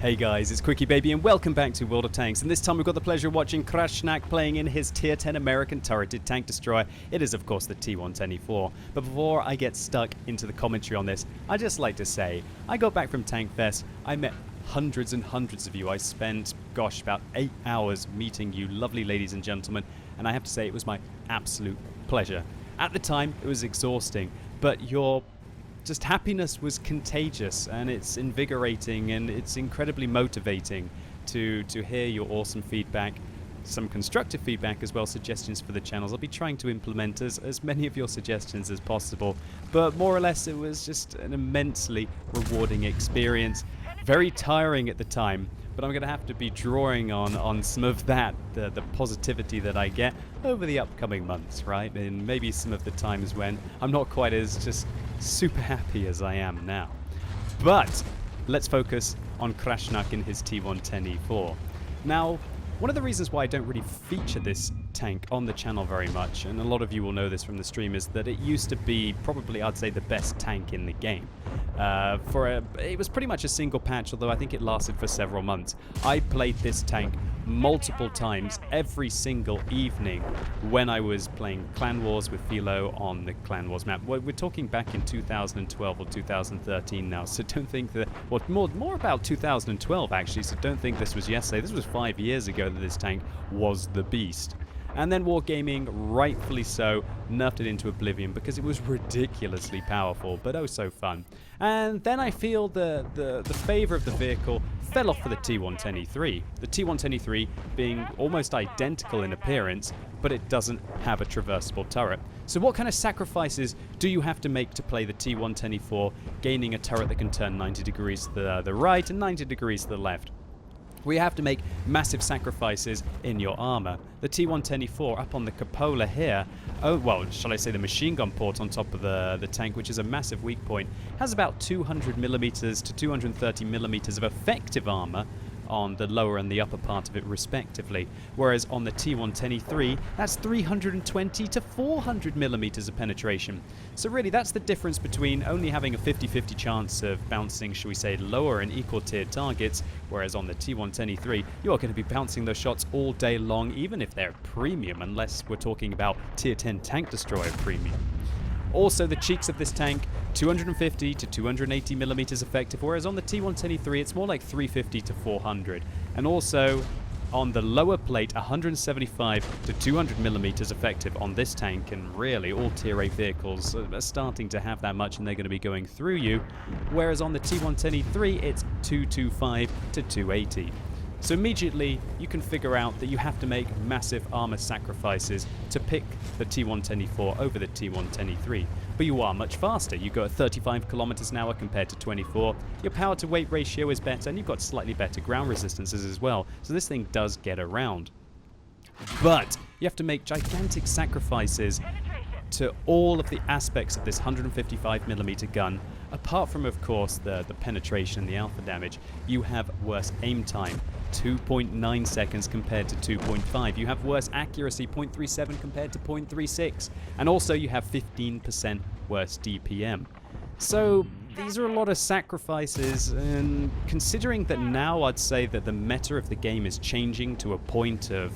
Hey guys, it's QuickyBaby and welcome back to World of Tanks, and this time we've got the pleasure of watching Krashnack playing in his Tier 10 American turreted tank destroyer. It is of course the T10 But before I get stuck into the commentary on this, I'd just like to say, I got back from Tank Fest, I met hundreds and hundreds of you. I spent, gosh, about 8 hours meeting you lovely ladies and gentlemen, and I have to say it was my absolute pleasure. At the time, it was exhausting, but your just happiness was contagious, and it's invigorating, and it's incredibly motivating to hear your awesome feedback, some constructive feedback as well, suggestions for the channels. I'll be trying to implement as many of your suggestions as possible, but more or less it was just an immensely rewarding experience. Very tiring at the time, but I'm going to have to be drawing on some of that, the positivity that I get over the upcoming months, right? And maybe some of the times when I'm not quite as just super happy as I am now. But let's focus on Krashnack in his T10 Now, one of the reasons why I don't really feature this tank on the channel very much, and a lot of you will know this from the stream, is that it used to be probably, I'd say, the best tank in the game. It was pretty much a single patch, although I think it lasted for several months. I played this tank multiple times every single evening when I was playing Clan Wars with Philo on the Clan Wars map. We're talking back in 2012 or 2013 now, so don't think that, well, more about 2012 actually, so don't think this was yesterday. This was 5 years ago that this tank was the beast. And then Wargaming, rightfully so, nerfed it into oblivion because it was ridiculously powerful, but oh so fun. And then I feel the favour of the vehicle fell off for the T10 The T10 being almost identical in appearance, but it doesn't have a traversable turret. So what kind of sacrifices do you have to make to play the T10 gaining a turret that can turn 90 degrees to the right and 90 degrees to the left? We have to make massive sacrifices in your armor. The T10 up on the cupola here, oh well, shall I say the machine gun port on top of the tank, which is a massive weak point, has about 200mm to 230mm of effective armor on the lower and the upper part of it respectively, whereas on the T10 that's 320 to 400mm of penetration. So really that's the difference between only having a 50-50 chance of bouncing, shall we say, lower and equal tiered targets, whereas on the T10 you're going to be bouncing those shots all day long, even if they're premium, unless we're talking about Tier 10 tank destroyer premium. Also, the cheeks of this tank, 250 to 280mm effective, whereas on the T10 it's more like 350 to 400. And also, on the lower plate, 175 to 200mm effective on this tank, and really all Tier 8 vehicles are starting to have that much and they're going to be going through you, whereas on the T10 it's 225 to 280. So immediately you can figure out that you have to make massive armor sacrifices to pick the T10 over the T10 But you are much faster. You go at 35 kilometers an hour compared to 24. Your power to weight ratio is better, and you've got slightly better ground resistances as well. So this thing does get around. But you have to make gigantic sacrifices to all of the aspects of this 155mm gun. Apart from, of course, the penetration and the alpha damage, you have worse aim time, 2.9 seconds compared to 2.5. You have worse accuracy, 0.37 compared to 0.36. And also you have 15% worse DPM. So these are a lot of sacrifices, and considering that now I'd say that the meta of the game is changing to a point of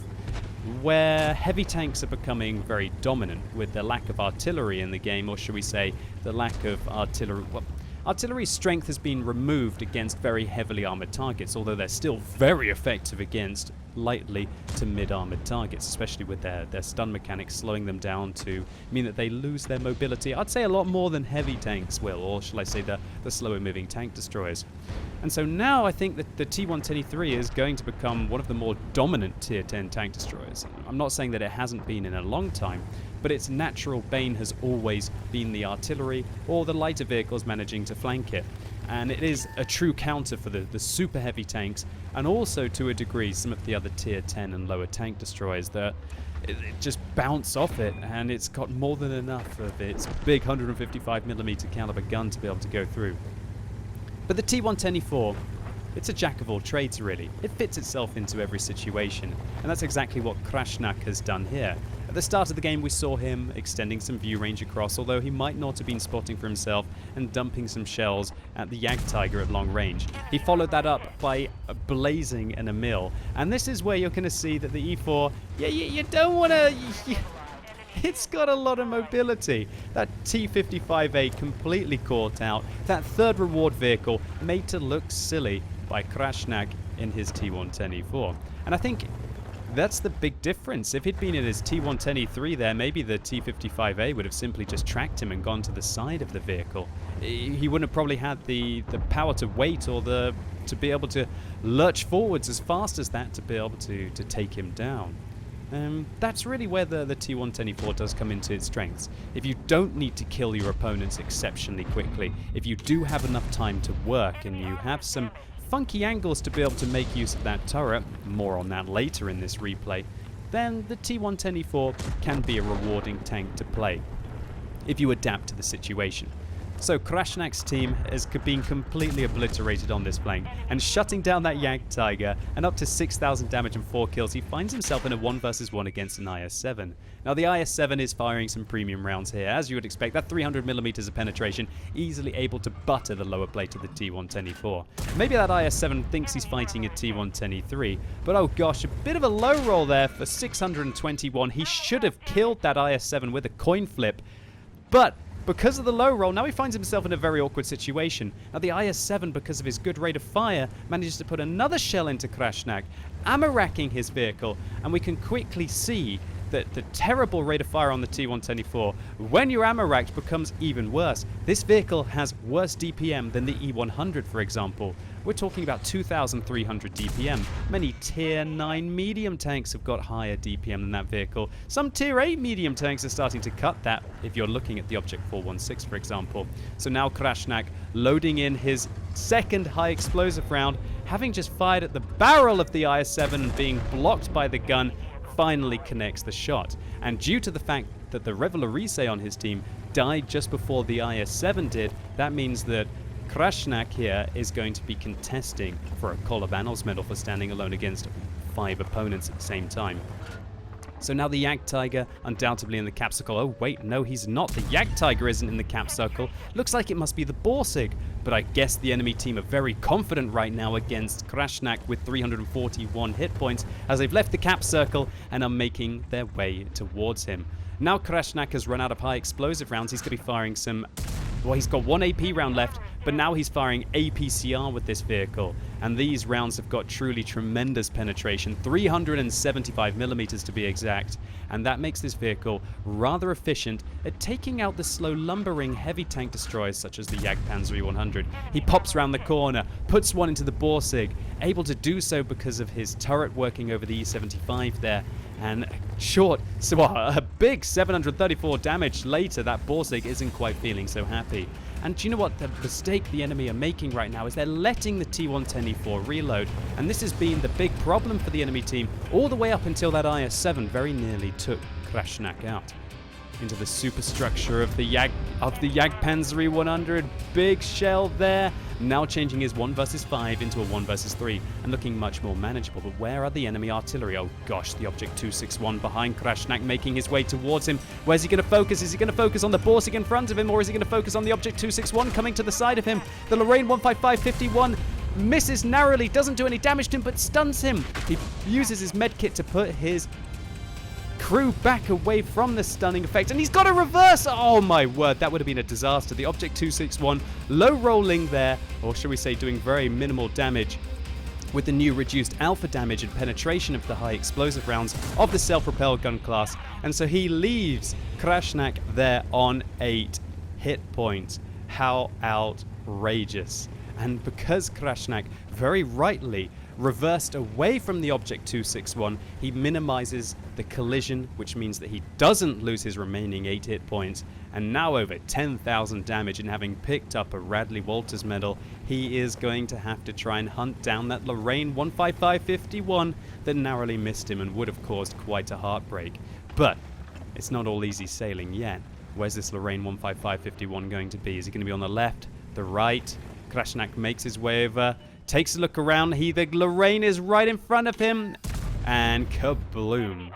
where heavy tanks are becoming very dominant with the lack of artillery in the game, or should we say the lack of artillery. Well, artillery strength has been removed against very heavily armored targets, although they're still very effective against lightly to mid-armored targets, especially with their stun mechanics slowing them down to mean that they lose their mobility. I'd say a lot more than heavy tanks will, or shall I say the slower moving tank destroyers. And so now I think that the T10 is going to become one of the more dominant Tier 10 tank destroyers. I'm not saying that it hasn't been in a long time, but its natural bane has always been the artillery or the lighter vehicles managing to flank it. And it is a true counter for the super heavy tanks, and also to a degree some of the other Tier 10 and lower tank destroyers that it just bounce off it, and it's got more than enough of its big 155mm caliber gun to be able to go through. But the T10 it's a jack of all trades really. It fits itself into every situation, and that's exactly what Krashnack has done here. At the start of the game, we saw him extending some view range across, although he might not have been spotting for himself and dumping some shells at the Jagdtiger at long range. He followed that up by blazing an Emil, and this is where you're going to see that the E4, you don't want to... It's got a lot of mobility. That T55A completely caught out. That third reward vehicle made to look silly by Krashnack in his T10E4. And I think that's the big difference. If he'd been in his T10E3 there, maybe the T55A would have simply just tracked him and gone to the side of the vehicle. He wouldn't have probably had the power to wait or to be able to lurch forwards as fast as that to be able to take him down. That's really where the T10E4 does come into its strengths. If you don't need to kill your opponents exceptionally quickly, if you do have enough time to work and you have some funky angles to be able to make use of that turret, more on that later in this replay, then the T10E4 can be a rewarding tank to play if you adapt to the situation. So Krashnack's team has been completely obliterated on this flank, and shutting down that Jagdtiger and up to 6,000 damage and 4 kills, he finds himself in a 1 versus 1 against an IS-7. Now the IS-7 is firing some premium rounds here, as you would expect. That 300mm of penetration, easily able to butter the lower plate of the T10E4. Maybe that IS-7 thinks he's fighting a T10E3, but oh gosh, a bit of a low roll there for 621. He should have killed that IS-7 with a coin flip, but because of the low roll, now he finds himself in a very awkward situation. Now the IS-7, because of his good rate of fire, manages to put another shell into Krashnack, ammo-racking his vehicle, and we can quickly see that the terrible rate of fire on the T10E4, when you're ammo-racked, becomes even worse. This vehicle has worse DPM than the E100, for example. We're talking about 2,300 DPM. Many Tier 9 medium tanks have got higher DPM than that vehicle. Some Tier 8 medium tanks are starting to cut that, if you're looking at the Object 416, for example. So now Krashnack loading in his second high explosive round, having just fired at the barrel of the IS-7 and being blocked by the gun, finally connects the shot. And due to the fact that the Reveillerise on his team died just before the IS-7 did, that means that Krashnack here is going to be contesting for a Collar Annals medal for standing alone against 5 opponents at the same time. So now the Jagdtiger undoubtedly in the cap circle. Oh wait, no he's not. The Jagdtiger isn't in the cap circle. Looks like it must be the Borsig. But I guess the enemy team are very confident right now against Krashnack with 341 hit points as they've left the cap circle and are making their way towards him. Now Krashnack has run out of high explosive rounds. He's going to be firing some... Well, he's got 1 AP round left, but now he's firing APCR with this vehicle. And these rounds have got truly tremendous penetration, 375mm to be exact. And that makes this vehicle rather efficient at taking out the slow lumbering heavy tank destroyers such as the Jagdpanzer E100. He pops around the corner, puts one into the Borsig, able to do so because of his turret working over the E75 there. And short, so a big 734 damage later, that Borsig isn't quite feeling so happy. And do you know what? The mistake the enemy are making right now is they're letting the T10E4 reload. And this has been the big problem for the enemy team all the way up until that IS-7 very nearly took Krashnack out. Into the superstructure of the Jagdpanzer E100. Big shell there. Now changing his 1 versus 5 into a 1 versus 3 and looking much more manageable. But where are the enemy artillery? Oh gosh, the Object 261 behind Krashnack making his way towards him. Where's he going to focus? Is he going to focus on the Borsig in front of him, or is he going to focus on the Object 261 coming to the side of him? The Lorraine 155-51 misses narrowly, doesn't do any damage to him, but stuns him. He uses his medkit to put his crew back away from the stunning effect, and he's got a reverse. Oh my word, that would have been a disaster. The Object 261 low rolling there, or should we say doing very minimal damage with the new reduced alpha damage and penetration of the high explosive rounds of the self-propelled gun class. And so he leaves Krashnack there on 8 hit points. How outrageous. And because Krashnack very rightly reversed away from the Object 261, he minimizes the collision, which means that he doesn't lose his remaining 8 hit points. And now over 10,000 damage, and having picked up a Radley Walters medal, he is going to have to try and hunt down that Lorraine 155-51 that narrowly missed him and would have caused quite a heartbreak. But it's not all easy sailing yet. Where's this Lorraine 155-51 going to be? Is he going to be on the left, the right? Krashnack makes his way over, takes a look around. The Lorraine is right in front of him, and kabloom.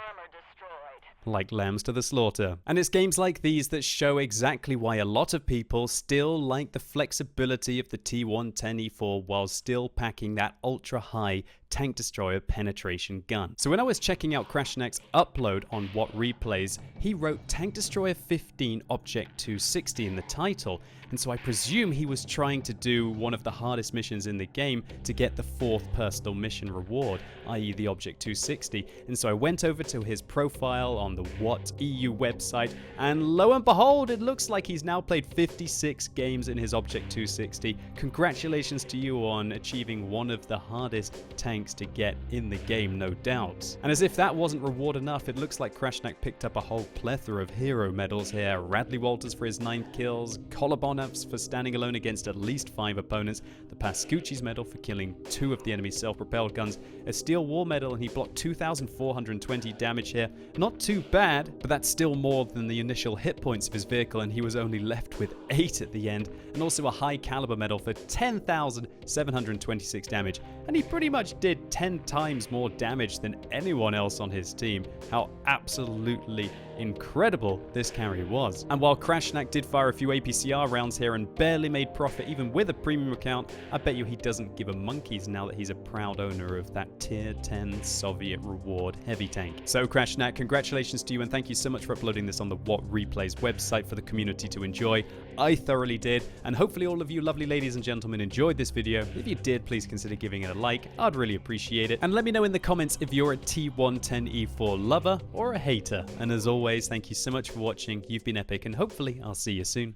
like lambs to the slaughter. And it's games like these that show exactly why a lot of people still like the flexibility of the T10E4 while still packing that ultra high tank destroyer penetration gun. So when I was checking out Krashnack's upload on What Replays, he wrote Tank Destroyer 15 Object 260 in the title, and so I presume he was trying to do one of the hardest missions in the game to get the 4th personal mission reward, i.e. the Object 260, and so I went over to his profile on the What EU website, and lo and behold, it looks like he's now played 56 games in his Object 260. Congratulations to you on achieving one of the hardest tanks to get in the game, no doubt. And as if that wasn't reward enough, it looks like Krashnack picked up a whole plethora of hero medals here. Radley Walters for his 9 kills, Kolobonov's for standing alone against at least 5 opponents, the Pascucci's medal for killing 2 of the enemy's self-propelled guns, a Steel War medal, and he blocked 2,420 damage here. Not too bad, but that's still more than the initial hit points of his vehicle, and he was only left with 8 at the end, and also a high caliber medal for 10,726 damage, and he pretty much did 10 times more damage than anyone else on his team. How absolutely incredible this carry was. And while Krashnack did fire a few APCR rounds here and barely made profit even with a premium account, I bet you he doesn't give a monkey's now that he's a proud owner of that tier 10 Soviet reward heavy tank. So Krashnack, congratulations to you, and thank you so much for uploading this on the What Replays website for the community to enjoy. I thoroughly did, and hopefully all of you lovely ladies and gentlemen enjoyed this video. If you did, please consider giving it a like. I'd really appreciate it. And let me know in the comments if you're a T10E4 lover or a hater. And as always, thank you so much for watching. You've been epic, and hopefully I'll see you soon.